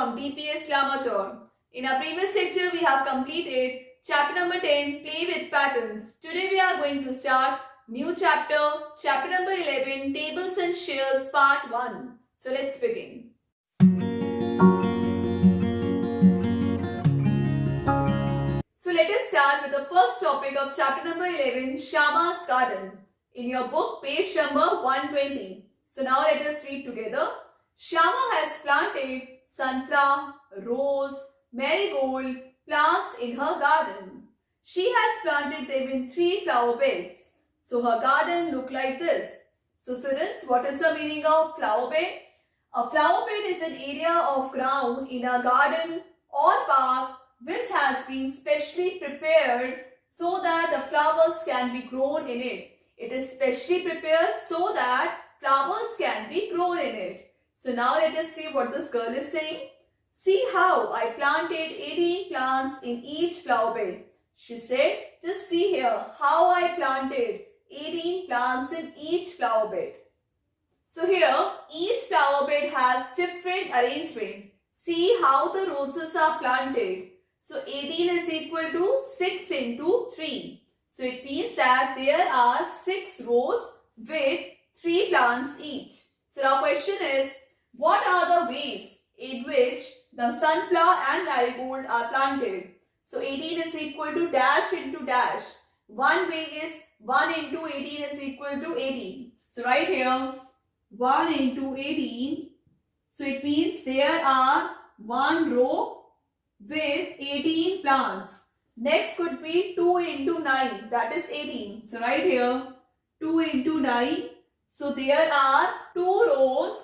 from DPS Lamachor. In our previous lecture, we have completed chapter number 10, Play with Patterns. Today we are going to start new chapter, chapter number 11, Tables and Shares, part 1. So let's begin. So let us start with the first topic of chapter number 11, Shyama's Garden. In your book, page number 120. So now let us read together. Shyama has planted sunflower, rose, marigold plants in her garden. She has planted them in 3 flower beds. So her garden look like this. So students, what is the meaning of flower bed? A flower bed is an area of ground in a garden or park which has been specially prepared so that the flowers can be grown in it. It is specially prepared so that flowers can be grown in it. So now let us see what this girl is saying. See how I planted 18 plants in each flower bed. She said, just see here how I planted 18 plants in each flower bed. So here each flower bed has different arrangement. See how the roses are planted. So 18 is equal to 6 into 3. So it means that there are 6 rows with 3 plants each. So our question is, what are the ways in which the sunflower and marigold are planted? So 18 is equal to dash into dash. One way is 1 into 18 is equal to 18. So right here 1 into 18. So it means there are 1 row with 18 plants. Next could be 2 into 9, that is 18. So right here 2 into 9. So there are 2 rows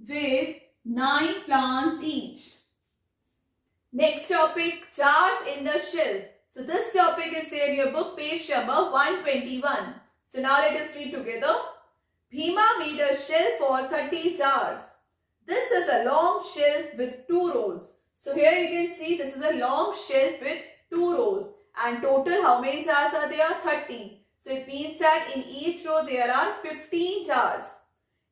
with 9 plants each. Next topic, jars in the shelf. So this topic is there in your book, page number 121. So now let us read together. Bhima made a shelf for 30 jars. This is a long shelf with 2 rows. So here you can see this is a long shelf with 2 rows. And total how many jars are there? 30. So it means that in each row there are 15 jars.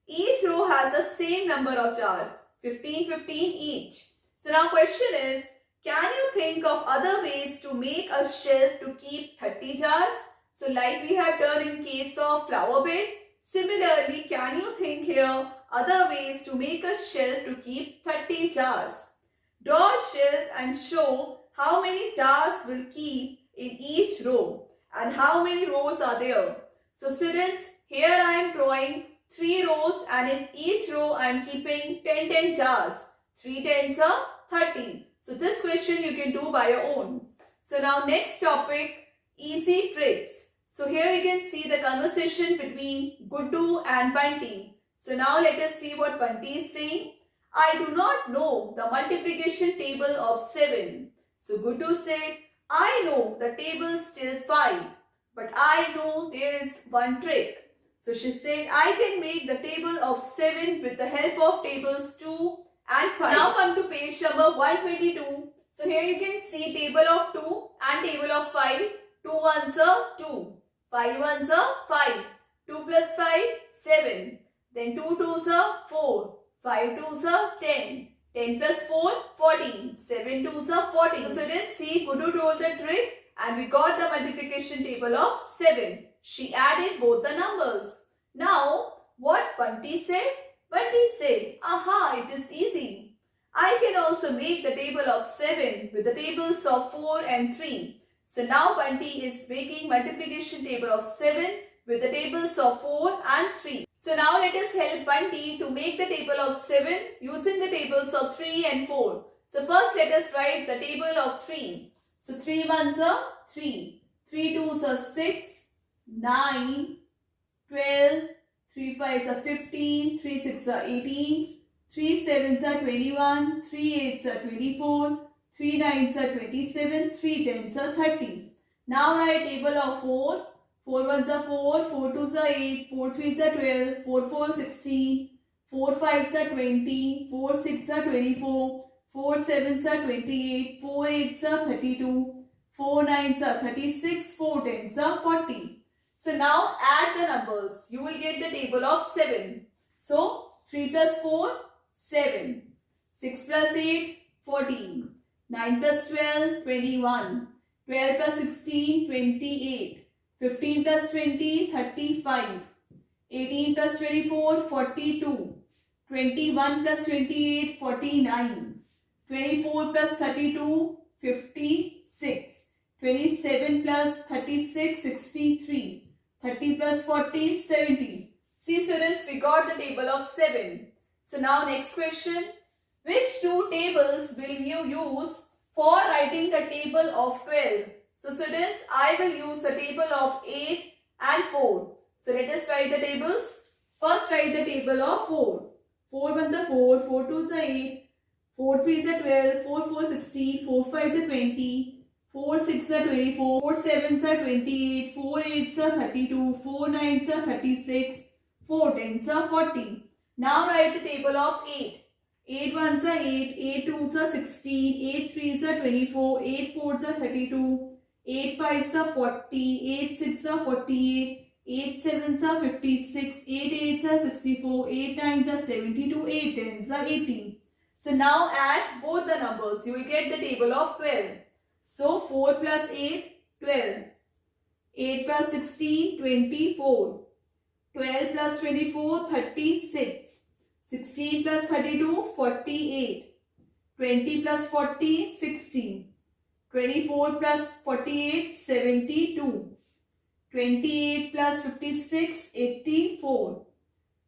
Each row has the same number of jars. 15 each. So now question is, can you think of other ways to make a shelf to keep 30 jars? So like we have done in case of flower bed. Similarly, can you think here other ways to make a shelf to keep 30 jars? Draw a shelf and show how many jars will keep in each row and how many rows are there. So students, here I am drawing 3 rows and in each row I am keeping 10 jars. 3 tens are 30. So this question you can do by your own. So now next topic, easy tricks. So here you can see the conversation between Guddu and Bunty. So now let us see what Bunty is saying. I do not know the multiplication table of 7. So Guddu said, I know the table still 5. But I know there is one trick. So she said, I can make the table of 7 with the help of tables 2 and 5. So now come to page number 122. So here you can see table of 2 and table of 5. 2 ones are 2. 5 ones are 5. 2 plus 5, 7. Then 2 twos are 4. 5 twos are 10. 10 plus 4, 14. 7 twos are 14. So students, see, Guddu told the trick and we got the multiplication table of 7. She added both the numbers. Now, what Bunty said? Bunty said, aha, it is easy. I can also make the table of 7 with the tables of 4 and 3. So now Bunty is making multiplication table of 7 with the tables of 4 and 3. So now let us help Bunty to make the table of 7 using the tables of 3 and 4. So first let us write the table of 3. So 3 ones are 3. 3 twos are 6. 9, 12, 3 5s are 15, 3 6s are 18, 3 7s are 21, 3 8s are 24, 3 9s are 27, 3 10s are 30. Now write table of 4. 4 1s are 4, 4 2s are 8, 4 3s are 12, 4 4 16, 4 5s are 20, 4 6s are 24, 4 7s are 28, 4 8s are 32, 4 9s are 36, 4 10s are 40. So now add the numbers. You will get the table of 7. So 3 plus 4, 7. 6 plus 8, 14. 9 plus 12, 21. 12 plus 16, 28. 15 plus 20, 35. 18 plus 24, 42. 21 plus 28, 49. 24 plus 32, 56. 27 plus 36, 63. 30 plus 40, 70. See students, we got the table of 7. So now next question. Which two tables will you use for writing the table of 12? So students, I will use the table of 8 and 4. So let us write the tables. First write the table of 4. 4 ones are 4, 4 twos are 8, 4 threes are 12, 4 fours 16, 4 fives are 20, 4 sixes are 24, 4 sevens are 28, 4 eights are 32, 4 nines are 36, 4 tens are 40. Now write the table of 8. 8 ones are 8, 8 twos are 16, 8 threes are 24, 8 fours are 32, 8 fives are 40, 8 sixes are 48, 8 sevens are 56, 8 eights are 64, 8 nines are 72, 8 tens are 80. So now add both the numbers. You will get the table of 12. So 4 plus 8, 12. 8 plus 16, 24. 12 plus 24, 36. 16 plus 32, 48. 20 plus 40, 60. 24 plus 48, 72. 28 plus 56, 84.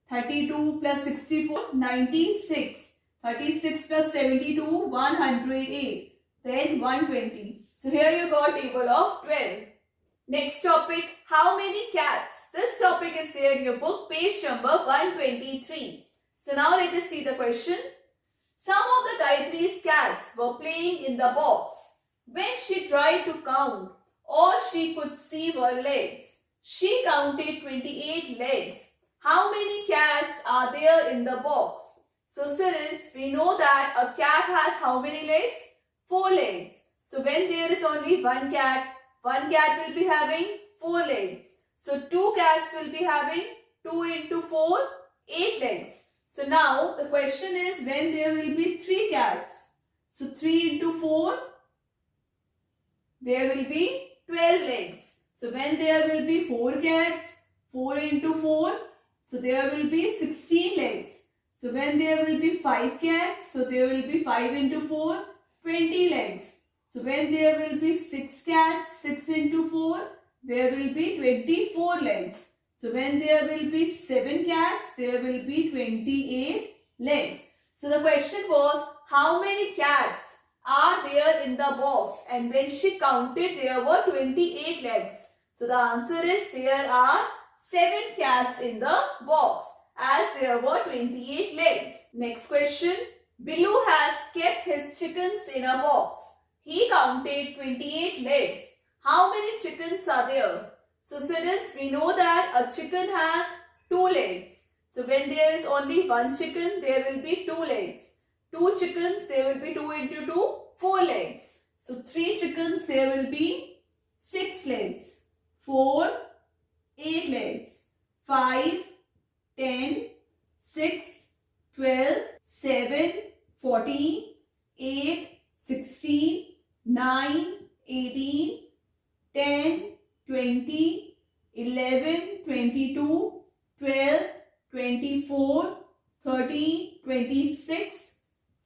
32 plus 64, 96. 36 plus 72, 108. Then 120. So here you got table of 12. Next topic, how many cats? This topic is there in your book, page number 123. So now let us see the question. Some of the Gayatri's cats were playing in the box. When she tried to count, all she could see were legs. She counted 28 legs. How many cats are there in the box? So students, we know that a cat has how many legs? 4 legs. So when there is only one cat will be having 4 legs. So 2 cats will be having 2 into 4, 8 legs. So now the question is when there will be 3 cats. So 3 into 4, there will be 12 legs. So when there will be 4 cats, 4 into 4, so there will be 16 legs. So when there will be 5 cats, so there will be 5 into 4, 20 legs. So when there will be 6 cats, 6 into 4, there will be 24 legs. So when there will be 7 cats, there will be 28 legs. So the question was, how many cats are there in the box? And when she counted, there were 28 legs. So the answer is there are 7 cats in the box as there were 28 legs. Next question. Billu has kept his chickens in a box. He counted 28 legs. How many chickens are there? So students, we know that a chicken has 2 legs. So when there is only one chicken, there will be 2 legs. 2 chickens, there will be 2 into 2, 4 legs. So 3 chickens, there will be 6 legs. 4, 8 legs. 5, 10, 6, 12, 7, 14, 8, 16, 9, 18, 10, 20, 11, 22, 12, 24, 13, 26,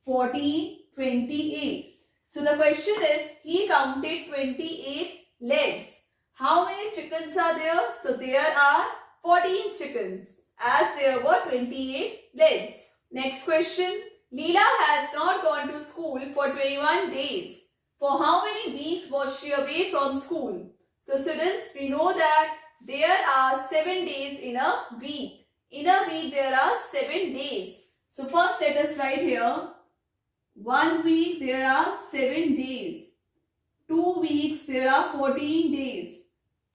14, 28. So the question is, he counted 28 legs. How many chickens are there? So there are 14 chickens as there were 28 legs. Next question. Leela has not gone to school for 21 days. For how many weeks was she away from school? So students, we know that there are 7 days in a week. In a week there are 7 days. So first let us write here. 1 week there are 7 days. 2 weeks there are 14 days.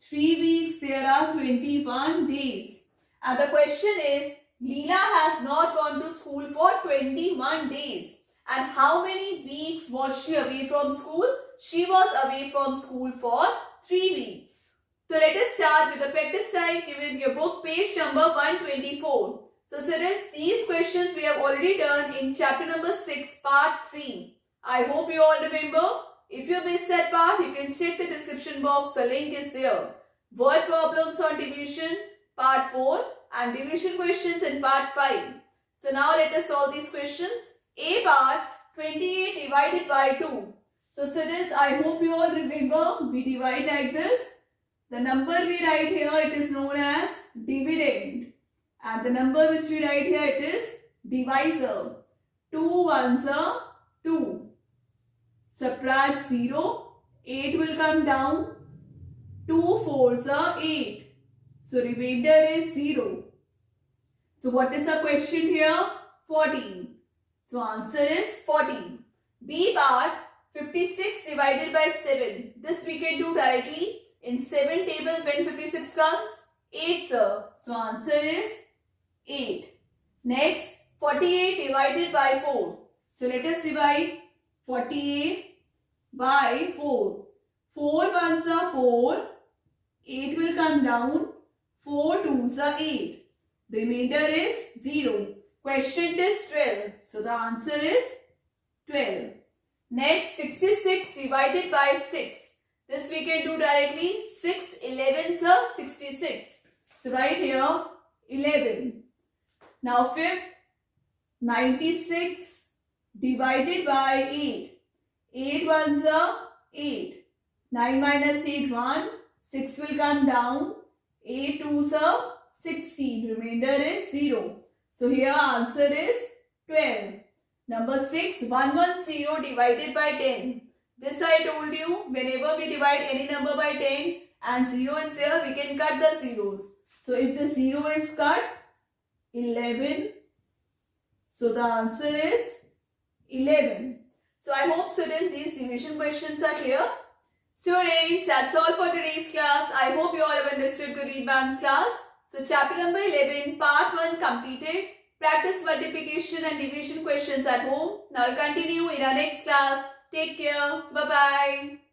3 weeks there are 21 days. And the question is, Leela has not gone to school for 21 days. And how many weeks was she away from school? She was away from school for 3 weeks. So let us start with the practice time given in your book, page number 124. So students, these questions we have already done in chapter number 6, part 3. I hope you all remember. If you missed that part, you can check the description box. The link is there. Word problems on division, part 4, and division questions in part 5. So now let us solve these questions. A part, 28 divided by 2. So students, I hope you all remember, we divide like this. The number we write here, it is known as dividend. And the number which we write here, it is divisor. 2 ones are 2. Subtract 0, 8 will come down. 2 fours are 8. So remainder is 0. So what is the question here? 14. So answer is 14. B part, 56 divided by 7. This we can do directly. In 7 table, when 56 comes? 8, sir. So answer is 8. Next, 48 divided by 4. So let us divide 48 by 4. 4 ones are 4. 8 will come down. 4 twos are 8. Remainder is 0. Quotient is 12. So the answer is 12. Next, 66 divided by 6. This we can do directly. 6 11s are 66. So right here 11. Now fifth, 96 divided by 8. 8 ones are 8. 9 minus 8, 1. 6 will come down. 8 twos are 16. Remainder is 0. So here answer is 12. Number 6, 110 divided by 10. This I told you, whenever we divide any number by 10 and 0 is there, we can cut the zeros. So if the 0 is cut, 11. So the answer is 11. So I hope students these division questions are clear. Students, that's all for today's class. I hope you all have understood good read maths class. So chapter number 11, part 1 completed. Practice multiplication and division questions at home. Now we'll continue in our next class. Take care. Bye-bye.